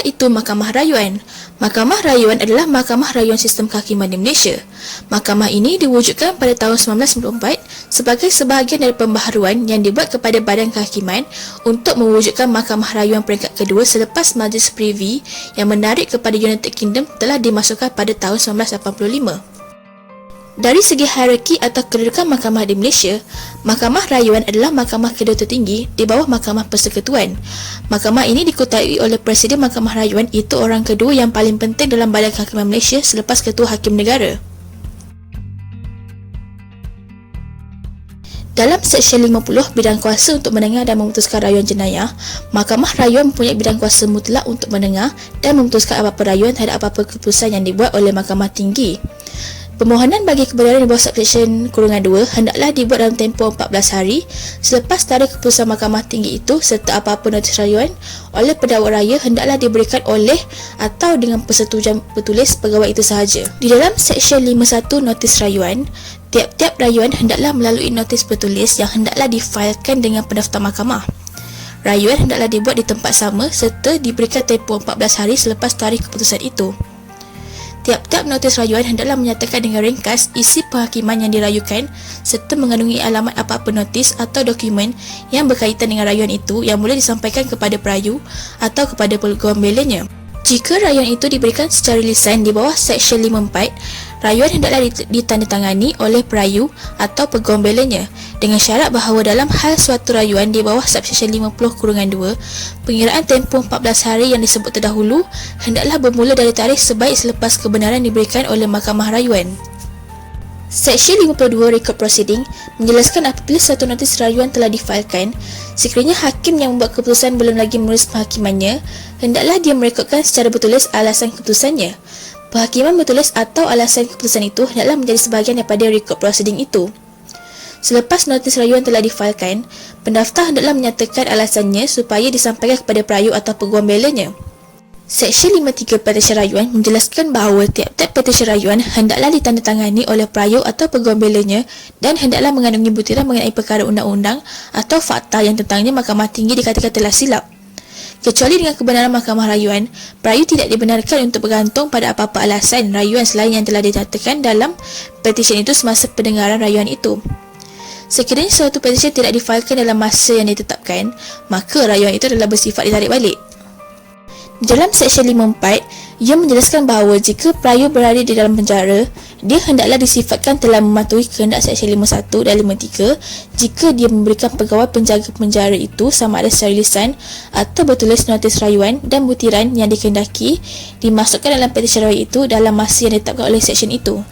Apakah itu Mahkamah Rayuan? Mahkamah Rayuan adalah mahkamah rayuan sistem kehakiman di Malaysia. Mahkamah ini diwujudkan pada tahun 1994 sebagai sebahagian dari pembaharuan yang dibuat kepada Badan Kehakiman untuk mewujudkan Mahkamah Rayuan peringkat kedua selepas Majlis Privy yang menarik kepada United Kingdom telah dimasukkan pada tahun 1985. Dari segi hierarki atau kedudukan mahkamah di Malaysia, Mahkamah Rayuan adalah mahkamah kedua tertinggi di bawah Mahkamah Persekutuan. Mahkamah ini diketuai oleh Presiden Mahkamah Rayuan, iaitu orang kedua yang paling penting dalam Badan Kehakiman Malaysia selepas Ketua Hakim Negara. Dalam Seksyen 50 bidang kuasa untuk mendengar dan memutuskan rayuan jenayah, Mahkamah Rayuan mempunyai bidang kuasa mutlak untuk mendengar dan memutuskan apa-apa rayuan terhadap apa-apa keputusan yang dibuat oleh Mahkamah Tinggi. Permohonan bagi kebenaran di bawah Subseksyen Kurungan 2 hendaklah dibuat dalam tempoh 14 hari selepas tarikh keputusan Mahkamah Tinggi itu, serta apa-apa notis rayuan oleh pendakwa raya hendaklah diberikan oleh atau dengan persetujuan bertulis pegawai itu sahaja. Di dalam Seksyen 51 notis rayuan, tiap-tiap rayuan hendaklah melalui notis bertulis yang hendaklah difailkan dengan pendaftar mahkamah. Rayuan hendaklah dibuat di tempat sama serta diberikan tempoh 14 hari selepas tarikh keputusan itu. Tiap-tiap notis rayuan hendaklah menyatakan dengan ringkas isi penghakiman yang dirayukan serta mengandungi alamat apa-apa notis atau dokumen yang berkaitan dengan rayuan itu yang boleh disampaikan kepada perayu atau kepada peguam belanya. Jika rayuan itu diberikan secara lisan di bawah Seksyen 54, rayuan hendaklah ditandatangani oleh perayu atau peguam belanya dengan syarat bahawa dalam hal suatu rayuan di bawah Subseksyen 50/2, pengiraan tempoh 14 hari yang disebut terdahulu hendaklah bermula dari tarikh sebaik selepas kebenaran diberikan oleh Mahkamah Rayuan. Seksyen 52 Record Proceeding menjelaskan apabila satu notis rayuan telah difailkan, sekiranya hakim yang membuat keputusan belum lagi menulis penghakimannya, hendaklah dia merekodkan secara bertulis alasan keputusannya. Penghakiman bertulis atau alasan keputusan itu hendaklah menjadi sebahagian daripada record proceeding itu. Selepas notis rayuan telah difailkan, pendaftar hendaklah menyatakan alasannya supaya disampaikan kepada perayu atau peguam belanya. Seksyen 53 Petisyen Rayuan menjelaskan bahawa tiap-tiap petisyen rayuan hendaklah ditandatangani oleh perayu atau peguam belanya dan hendaklah mengandungi butiran mengenai perkara undang-undang atau fakta yang tentangnya Mahkamah Tinggi dikatakan telah silap. Kecuali dengan kebenaran Mahkamah Rayuan, perayu tidak dibenarkan untuk bergantung pada apa-apa alasan rayuan selain yang telah dinyatakan dalam petisyen itu semasa pendengaran rayuan itu. Sekiranya suatu petisyen tidak difailkan dalam masa yang ditetapkan, maka rayuan itu adalah bersifat ditarik balik. Dalam Seksyen 54, ia menjelaskan bahawa jika perayu berada di dalam penjara, dia hendaklah disifatkan telah mematuhi kehendak Seksyen 51 dan 53 jika dia memberikan pegawai penjaga penjara itu sama ada secara lisan atau bertulis notis rayuan dan butiran yang dikehendaki dimasukkan dalam petisyen rayuan itu dalam masa yang ditetapkan oleh seksyen itu.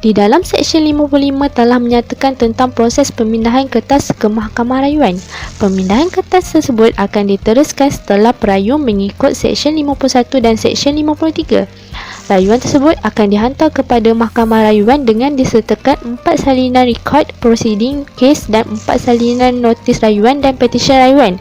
Di dalam Seksyen 55 telah menyatakan tentang proses pemindahan kertas ke Mahkamah Rayuan. Pemindahan kertas tersebut akan diteruskan setelah perayu mengikut Seksyen 51 dan Seksyen 53. Rayuan tersebut akan dihantar kepada Mahkamah Rayuan dengan disertakan 4 salinan rekod proceeding kes dan 4 salinan notis rayuan dan petisyen rayuan.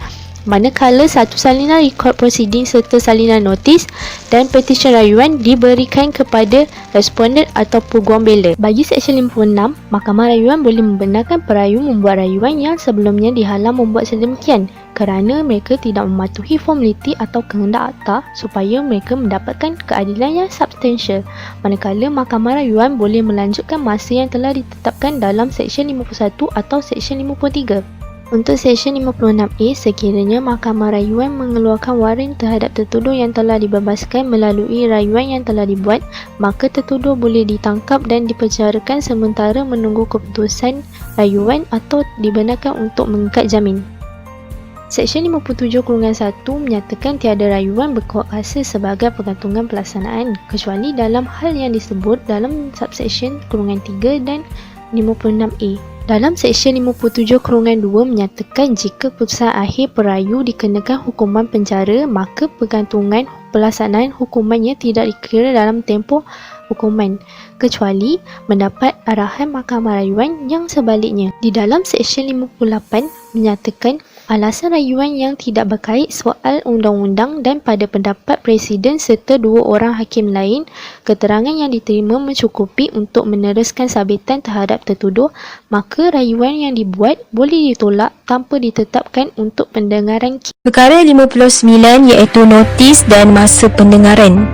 Manakala satu salinan rekod proceeding serta salinan notis dan petisyen rayuan diberikan kepada responden atau peguam bela. Bagi Seksyen 56, Mahkamah Rayuan boleh membenarkan perayu membuat rayuan yang sebelumnya dihalang membuat sedemikian kerana mereka tidak mematuhi formaliti atau kehendak akta supaya mereka mendapatkan keadilan yang substansial. Manakala Mahkamah Rayuan boleh melanjutkan masa yang telah ditetapkan dalam Seksyen 51 atau Seksyen 53. Untuk Seksyen 56A, sekiranya Mahkamah Rayuan mengeluarkan waran terhadap tertuduh yang telah dibebaskan melalui rayuan yang telah dibuat, maka tertuduh boleh ditangkap dan dipenjarakan sementara menunggu keputusan rayuan atau dibenarkan untuk mengikat jamin. Seksyen 57/1 menyatakan tiada rayuan berkuasa sebagai pergantungan pelaksanaan kecuali dalam hal yang disebut dalam Subseksyen Kurungan 3 dan 56A. Dalam Seksyen 57/2 menyatakan jika keputusan akhir perayu dikenakan hukuman penjara, maka pergantungan pelaksanaan hukumannya tidak dikira dalam tempoh hukuman, kecuali mendapat arahan Mahkamah Rayuan yang sebaliknya. Di dalam Seksyen 58 menyatakan Alasan rayuan yang tidak berkait soal undang-undang dan pada pendapat Presiden serta dua orang hakim lain, keterangan yang diterima mencukupi untuk meneruskan sabitan terhadap tertuduh, maka rayuan yang dibuat boleh ditolak tanpa ditetapkan untuk pendengaran. Perkara 59 iaitu notis dan masa pendengaran.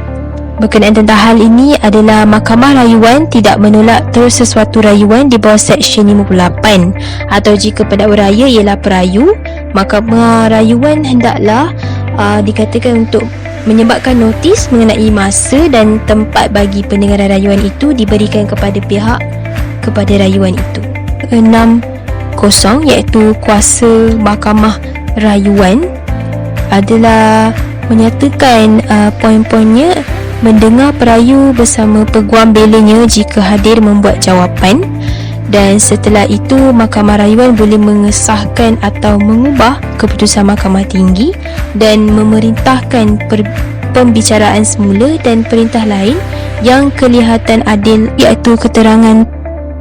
Berkenaan tentang hal ini adalah Mahkamah Rayuan tidak menolak terus sesuatu rayuan di bawah Seksyen 58 atau jika pendakwa raya ialah perayu, Mahkamah Rayuan hendaklah dikatakan untuk menyebabkan notis mengenai masa dan tempat bagi pendengaran rayuan itu diberikan kepada pihak kepada rayuan itu. 60 iaitu kuasa Mahkamah Rayuan adalah menyatakan poin-poinnya mendengar perayu bersama peguam belanya jika hadir membuat jawapan, dan setelah itu Mahkamah Rayuan boleh mengesahkan atau mengubah keputusan Mahkamah Tinggi dan memerintahkan pembicaraan semula dan perintah lain yang kelihatan adil iaitu keterangan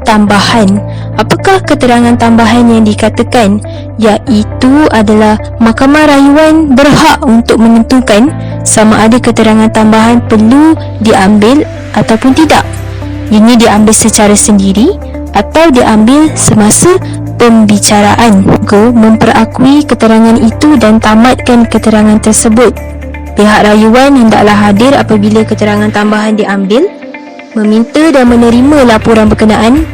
tambahan. Apakah keterangan tambahan yang dikatakan? Iaitu adalah Mahkamah Rayuan berhak untuk menentukan sama ada keterangan tambahan perlu diambil ataupun tidak. Ini diambil secara sendiri atau diambil semasa pembicaraan. Memperakui keterangan itu dan tamatkan keterangan tersebut. Pihak rayuan hendaklah hadir apabila keterangan tambahan diambil, meminta dan menerima laporan berkenaan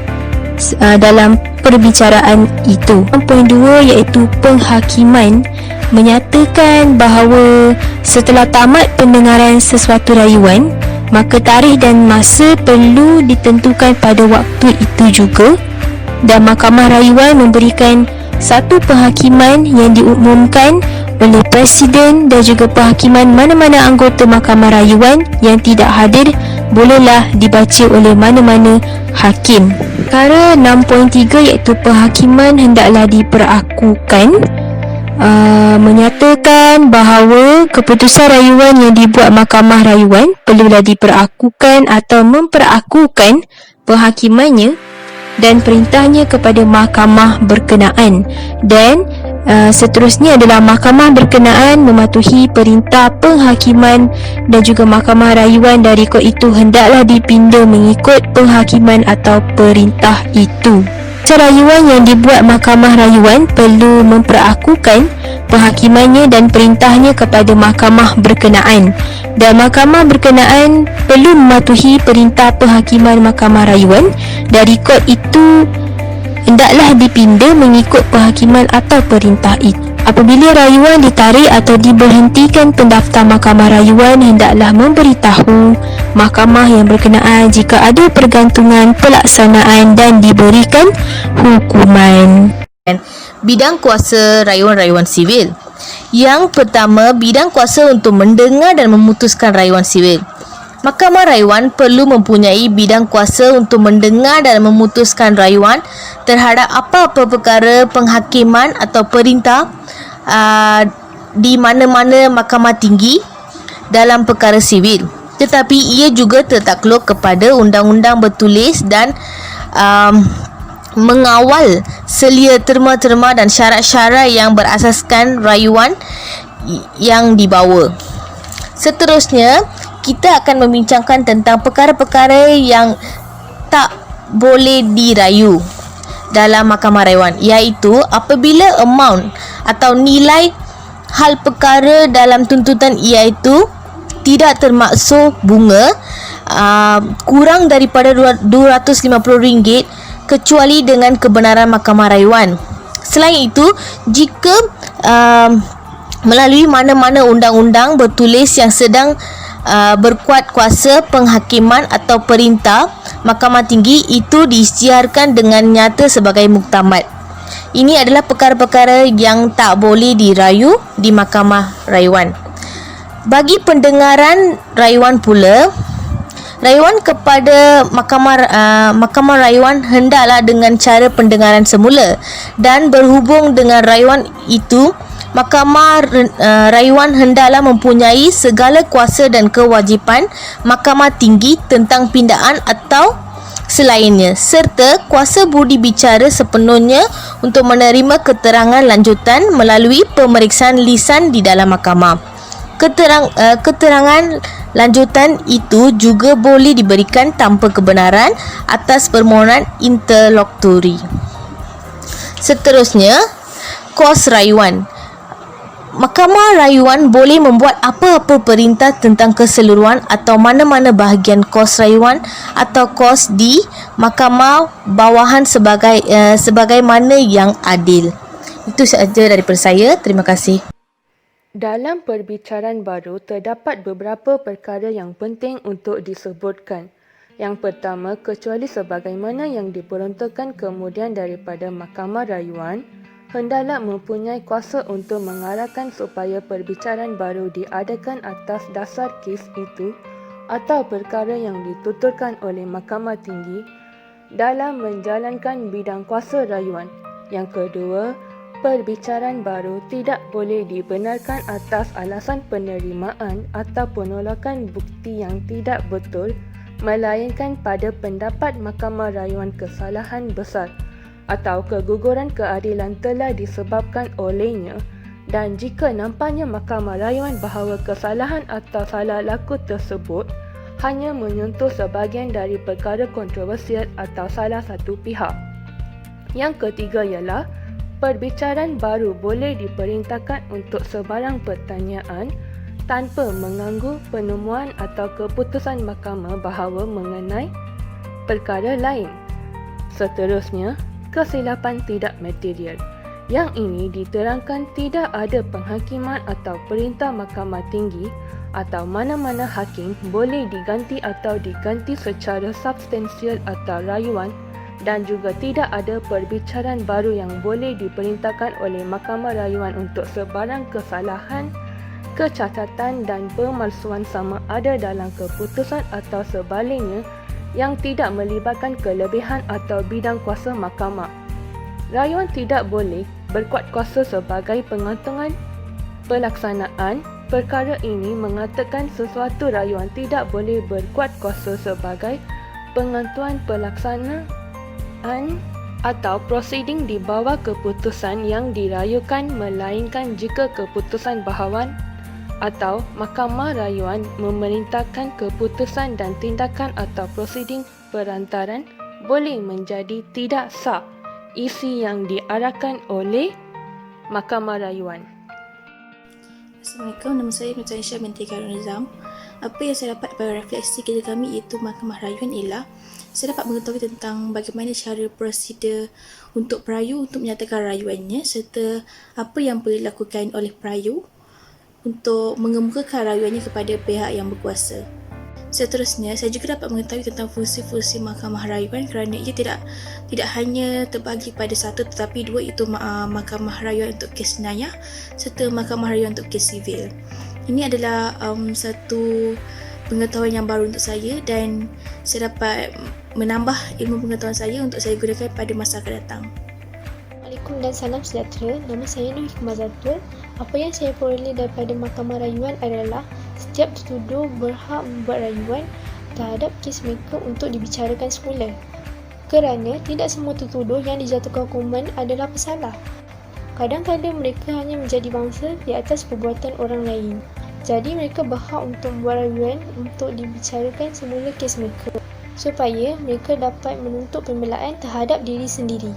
dalam perbicaraan itu. Poin 2 iaitu penghakiman menyatakan bahawa setelah tamat pendengaran sesuatu rayuan, maka tarikh dan masa perlu ditentukan pada waktu itu juga, dan Mahkamah Rayuan memberikan satu penghakiman yang diumumkan oleh Presiden dan juga penghakiman mana-mana anggota Mahkamah Rayuan yang tidak hadir bolehlah dibaca oleh mana-mana hakim. Perkara 6.3 iaitu penghakiman hendaklah diperakukan, menyatakan bahawa keputusan rayuan yang dibuat Mahkamah Rayuan perlulah diperakukan atau memperakukan penghakimannya dan perintahnya kepada mahkamah berkenaan, dan seterusnya adalah mahkamah berkenaan mematuhi perintah penghakiman dan juga Mahkamah Rayuan dari rekod itu hendaklah dipinda mengikut penghakiman atau perintah itu. Rayuan yang dibuat Mahkamah Rayuan perlu memperakukan penghakimannya dan perintahnya kepada mahkamah berkenaan, dan mahkamah berkenaan perlu mematuhi perintah penghakiman Mahkamah Rayuan dan rekod itu hendaklah dipinda mengikut penghakiman atau perintah itu. Apabila rayuan ditarik atau diberhentikan, pendaftar Mahkamah Rayuan hendaklah memberitahu mahkamah yang berkenaan jika ada pergantungan pelaksanaan dan diberikan hukuman. Bidang kuasa rayuan-rayuan sivil. Yang pertama, bidang kuasa untuk mendengar dan memutuskan rayuan sivil. Mahkamah Rayuan perlu mempunyai bidang kuasa untuk mendengar dan memutuskan rayuan terhadap apa-apa perkara penghakiman atau perintah di mana-mana mahkamah tinggi dalam perkara sivil. Tetapi ia juga tertakluk kepada undang-undang bertulis dan mengawal selia terma-terma dan syarat-syarat yang berasaskan rayuan yang dibawa. Seterusnya, kita akan membincangkan tentang perkara-perkara yang tak boleh dirayu dalam Mahkamah Rayuan, iaitu apabila amount atau nilai hal perkara dalam tuntutan iaitu tidak termaksud bunga kurang daripada RM250 kecuali dengan kebenaran Mahkamah Rayuan. Selain itu, jika melalui mana-mana undang-undang bertulis yang sedang berkuat kuasa penghakiman atau perintah Mahkamah Tinggi itu diisytiharkan dengan nyata sebagai muktamad. Ini adalah perkara-perkara yang tak boleh dirayu di Mahkamah Rayuan. Bagi pendengaran rayuan pula, rayuan kepada Mahkamah Rayuan hendaklah dengan cara pendengaran semula, dan berhubung dengan rayuan itu Mahkamah Rayuan hendaklah mempunyai segala kuasa dan kewajipan Mahkamah Tinggi tentang pindaan atau selainnya, serta kuasa budi bicara sepenuhnya untuk menerima keterangan lanjutan melalui pemeriksaan lisan di dalam mahkamah. Keterangan lanjutan itu juga boleh diberikan tanpa kebenaran atas permohonan interlokutori. Seterusnya, kos rayuan. Mahkamah rayuan boleh membuat apa-apa perintah tentang keseluruhan atau mana-mana bahagian kos rayuan atau kos di mahkamah bawahan sebagaimana yang adil. Itu sahaja daripada saya. Terima kasih. Dalam perbicaraan baru, terdapat beberapa perkara yang penting untuk disebutkan. Yang pertama, kecuali sebagaimana yang diperuntukkan kemudian daripada mahkamah rayuan, hendaklah mempunyai kuasa untuk mengarahkan supaya perbicaraan baru diadakan atas dasar kes itu atau perkara yang dituturkan oleh Mahkamah Tinggi dalam menjalankan bidang kuasa rayuan. Yang kedua, perbicaraan baru tidak boleh dibenarkan atas alasan penerimaan atau penolakan bukti yang tidak betul, melainkan pada pendapat Mahkamah Rayuan kesalahan besar atau keguguran keadilan telah disebabkan olehnya, dan jika nampaknya Mahkamah Rayuan bahawa kesalahan atau salah laku tersebut hanya menyentuh sebahagian dari perkara kontroversial atau salah satu pihak. Yang ketiga ialah perbicaraan baru boleh diperintahkan untuk sebarang pertanyaan tanpa mengganggu penemuan atau keputusan mahkamah bahawa mengenai perkara lain. Seterusnya, kesilapan tidak material. Yang ini diterangkan tidak ada penghakiman atau perintah Mahkamah Tinggi atau mana-mana hakim boleh diganti atau diganti secara substansial atau rayuan, dan juga tidak ada perbicaraan baru yang boleh diperintahkan oleh Mahkamah Rayuan untuk sebarang kesalahan, kecacatan dan pemalsuan sama ada dalam keputusan atau sebaliknya yang tidak melibatkan kelebihan atau bidang kuasa mahkamah. Rayuan tidak boleh berkuat kuasa sebagai pengantungan pelaksanaan. Perkara ini mengatakan sesuatu rayuan tidak boleh berkuat kuasa sebagai pengantuan pelaksanaan atau prosiding di bawah keputusan yang dirayukan, melainkan jika keputusan bahawan atau mahkamah rayuan memerintahkan keputusan dan tindakan atau prosiding perantaran boleh menjadi tidak sah isi yang diarahkan oleh mahkamah rayuan. Assalamualaikum, nama saya Nur Aisyah binti Khairul Nizam. Apa yang saya dapat pada refleksi kerja kami iaitu mahkamah rayuan ialah saya dapat mengetahui tentang bagaimana cara prosedur untuk perayu untuk menyatakan rayuannya serta apa yang perlu dilakukan oleh perayu untuk mengemukakan rayuannya kepada pihak yang berkuasa. Seterusnya, saya juga dapat mengetahui tentang fungsi-fungsi mahkamah rayuan kerana ia tidak hanya terbagi pada satu tetapi dua, iaitu mahkamah rayuan untuk kes jenayah serta mahkamah rayuan untuk kes sivil. Ini adalah satu pengetahuan yang baru untuk saya dan saya dapat menambah ilmu pengetahuan saya untuk saya gunakan pada masa akan datang. Assalamualaikum dan salam sejahtera. Nama saya Nur Hikmah Zatul. Apa yang saya peroleh daripada mahkamah rayuan adalah setiap tertuduh berhak membuat rayuan terhadap kes mereka untuk dibicarakan semula. Kerana tidak semua tertuduh yang dijatuhkan hukuman adalah pesalah. Kadang-kadang mereka hanya menjadi bangsa di atas perbuatan orang lain. Jadi mereka berhak untuk membuat rayuan untuk dibicarakan semula kes mereka supaya mereka dapat menuntut pembelaan terhadap diri sendiri.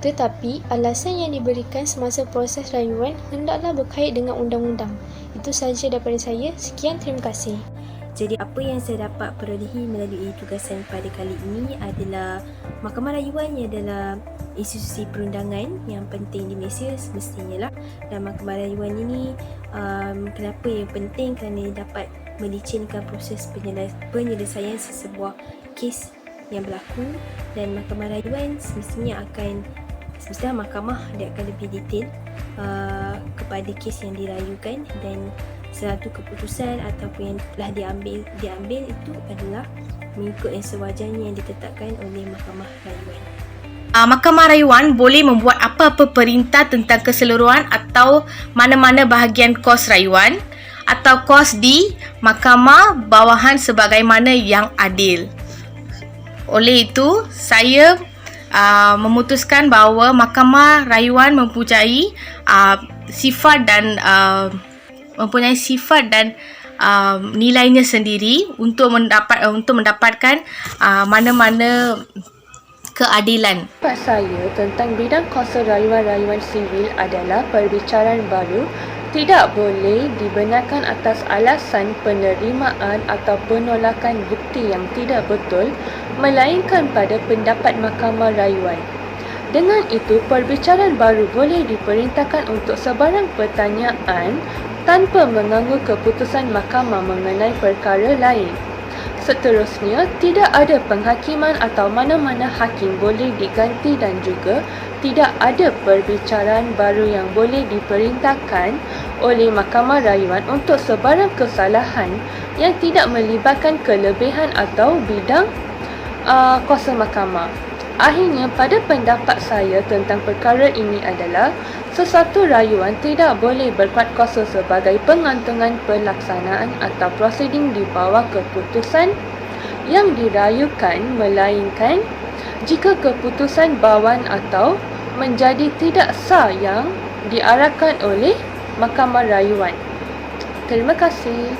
Tetapi alasan yang diberikan semasa proses rayuan hendaklah berkait dengan undang-undang. Itu sahaja daripada saya. Sekian, terima kasih. Jadi apa yang saya dapat perolehi melalui tugasan pada kali ini adalah mahkamah rayuan ia adalah institusi perundangan yang penting di Malaysia semestinya lah. Dan mahkamah rayuan ini kenapa yang penting kerana dapat melicinkan proses penyelesaian sesebuah kes yang berlaku, dan mahkamah rayuan semestinya mahkamah dia akan lebih detail kepada kes yang dirayukan, dan satu keputusan ataupun yang telah diambil itu adalah mengikut yang sewajarnya yang ditetapkan oleh mahkamah rayuan. Mahkamah rayuan boleh membuat apa-apa perintah tentang keseluruhan atau mana-mana bahagian kos rayuan atau kos di mahkamah bawahan sebagaimana yang adil. Oleh itu, saya memutuskan bahawa Mahkamah Rayuan mempunyai sifat dan nilainya sendiri untuk mendapatkan mana-mana keadilan. Pendapat saya tentang bidang kuasa rayuan-rayuan sivil adalah perbicaraan baru tidak boleh dibenarkan atas alasan penerimaan atau penolakan bukti yang tidak betul, melainkan pada pendapat Mahkamah Rayuan. Dengan itu, perbicaraan baru boleh diperintahkan untuk sebarang pertanyaan tanpa mengganggu keputusan mahkamah mengenai perkara lain. Seterusnya, tidak ada penghakiman atau mana-mana hakim boleh diganti dan juga tidak ada perbicaraan baru yang boleh diperintahkan oleh Mahkamah Rayuan untuk sebarang kesalahan yang tidak melibatkan kelebihan atau bidang kuasa mahkamah. Akhirnya, pada pendapat saya tentang perkara ini adalah sesuatu rayuan tidak boleh berkuat kuasa sebagai pengantungan pelaksanaan atau prosiding di bawah keputusan yang dirayukan, melainkan jika keputusan bawahan atau menjadi tidak sah yang diarahkan oleh Mahkamah Rayuan. Terima kasih.